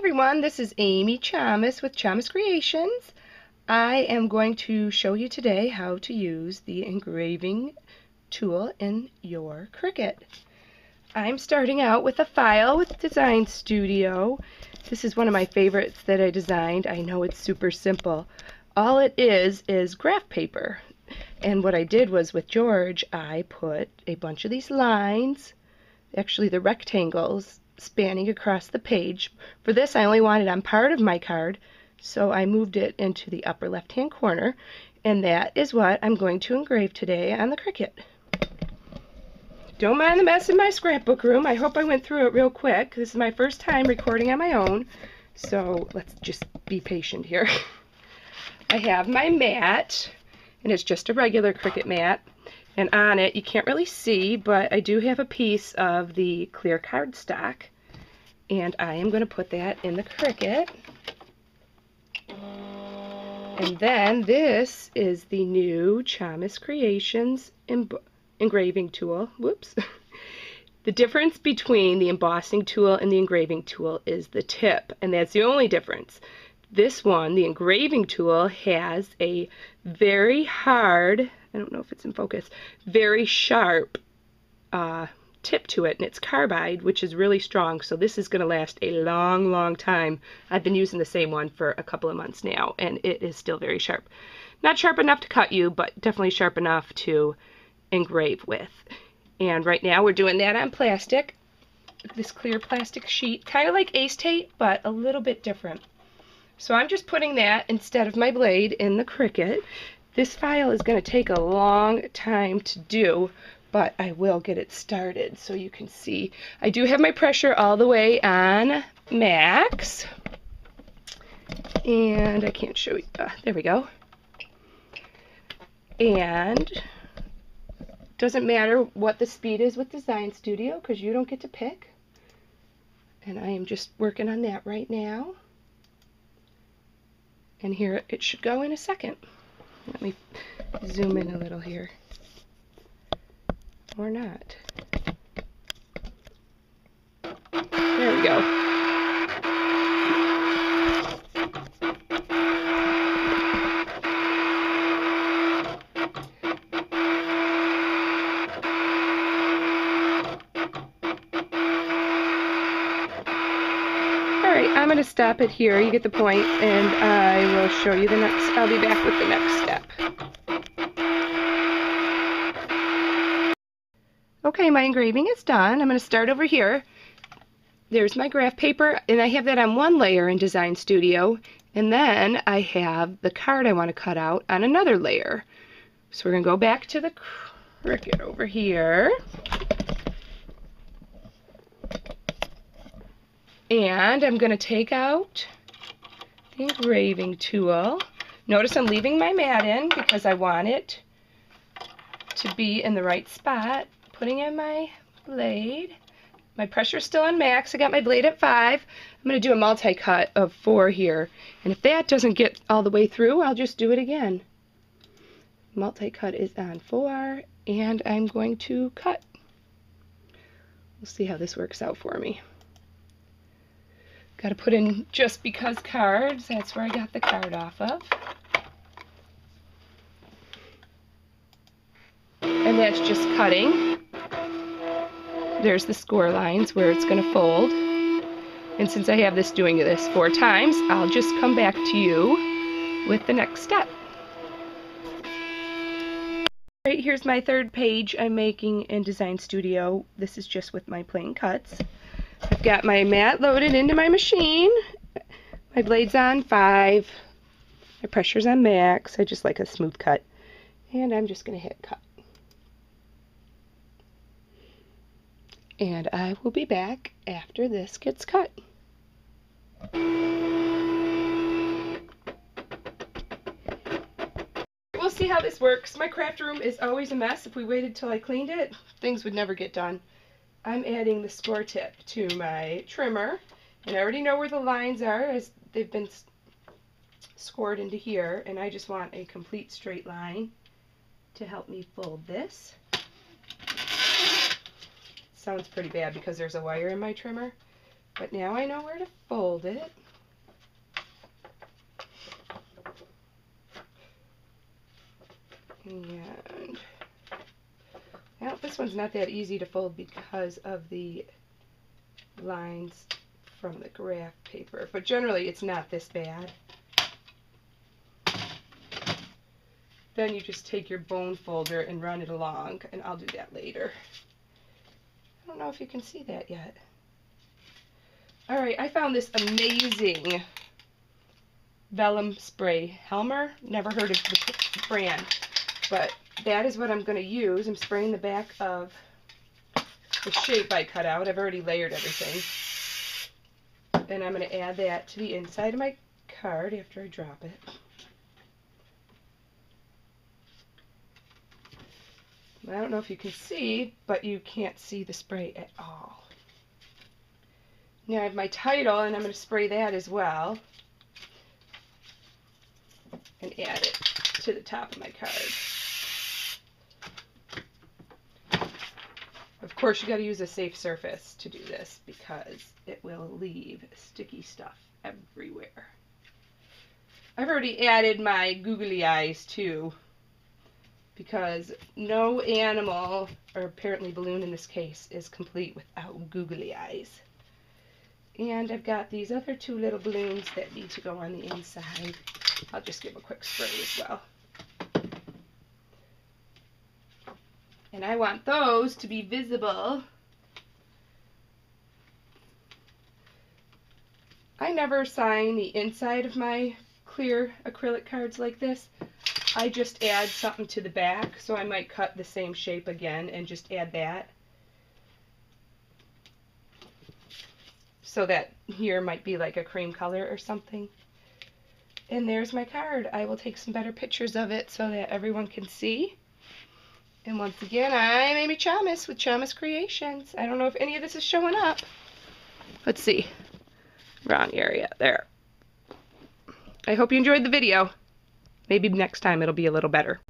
everyone, this is Amy Chomas with Chomas Creations. I am going to show you today how to use the engraving tool in your Cricut. I'm starting out with a file with Design Studio. This is one of my favorites that I designed. I know it's super simple. All it is graph paper. And what I did was with George, I put a bunch of these lines, actually the rectangles, spanning across the page. For this I only wanted on part of my card, so I moved it into the upper left hand corner, and that is what I'm going to engrave today on the Cricut. Don't mind the mess in my scrapbook room. I hope I went through it real quick. This is my first time recording on my own, so let's just be patient here. I have my mat, and it's just a regular Cricut mat. And on it, you can't really see, but I do have a piece of the clear cardstock, and I am going to put that in the Cricut. And then this is the new Chomas Creations engraving tool. Whoops. The difference between the embossing tool and the engraving tool is the tip, and that's the only difference. This one, the engraving tool, has a very hard, I don't know if it's in focus, very sharp tip to it, and it's carbide, which is really strong, so this is going to last a long, long time. I've been using the same one for a couple of months now, and it is still very sharp. Not sharp enough to cut you, but definitely sharp enough to engrave with. And right now we're doing that on plastic, this clear plastic sheet, kind of like Ace Tape, but a little bit different. So I'm just putting that instead of my blade in the Cricut. This file is going to take a long time to do, but I will get it started so you can see. I do have my pressure all the way on max. And I can't show you. There we go. And doesn't matter what the speed is with Design Studio because you don't get to pick. And I am just working on that right now. And here it should go in a second. Let me zoom in a little here. Or not. There we go. Alright, I'm going to stop it here. You get the point, and I will show you the next. I'll be back with the next step. Okay, my engraving is done. I'm going to start over here. There's my graph paper, and I have that on one layer in Design Studio, and then I have the card I want to cut out on another layer. So we're going to go back to the Cricut over here. And I'm going to take out the engraving tool. Notice I'm leaving my mat in because I want it to be in the right spot. Putting in my blade. My pressure's still on max. I got my blade at 5. I'm going to do a multi-cut of 4 here. And if that doesn't get all the way through, I'll just do it again. Multi-cut is on 4, and I'm going to cut. We'll see how this works out for me. Got to put in Just Because cards. That's where I got the card off of. And that's just cutting. There's the score lines where it's going to fold. And since I have this doing this 4 times, I'll just come back to you with the next step. Right, here's my third page I'm making in Design Studio. This is just with my plain cuts. I've got my mat loaded into my machine. My blade's on 5. My pressure's on max. I just like a smooth cut. And I'm just going to hit cut. And I will be back after this gets cut. We'll see how this works. My craft room is always a mess. If we waited till I cleaned it, things would never get done. I'm adding the score tip to my trimmer, and I already know where the lines are as they've been scored into here, and I just want a complete straight line to help me fold this. Sounds pretty bad because there's a wire in my trimmer, But now I know where to fold it. And now this one's not that easy to fold because of the lines from the graph paper, but generally it's not this bad. Then you just take your bone folder and run it along, and I'll do that later. I don't know if you can see that yet. Alright, I found this amazing vellum spray. Helmer? Never heard of the brand, but that is what I'm going to use. I'm spraying the back of the shape I cut out. I've already layered everything. And I'm going to add that to the inside of my card after I drop it. I don't know if you can see, but you can't see the spray at all. Now I have my title, and I'm going to spray that as well. And add it to the top of my card. Of course, you got to use a safe surface to do this because it will leave sticky stuff everywhere. I've already added my googly eyes too, because no animal, or apparently balloon in this case, is complete without googly eyes. And I've got these other two little balloons that need to go on the inside. I'll just give a quick spray as well. And I want those to be visible. I never sign the inside of my clear acrylic cards like this. I just add something to the back, so I might cut the same shape again and just add that. So that here might be like a cream color or something. And there's my card. I will take some better pictures of it so that everyone can see. And once again, I'm Amy Chomas with Chomas Creations. I don't know if any of this is showing up. Let's see. Wrong area. There. I hope you enjoyed the video. Maybe next time it'll be a little better.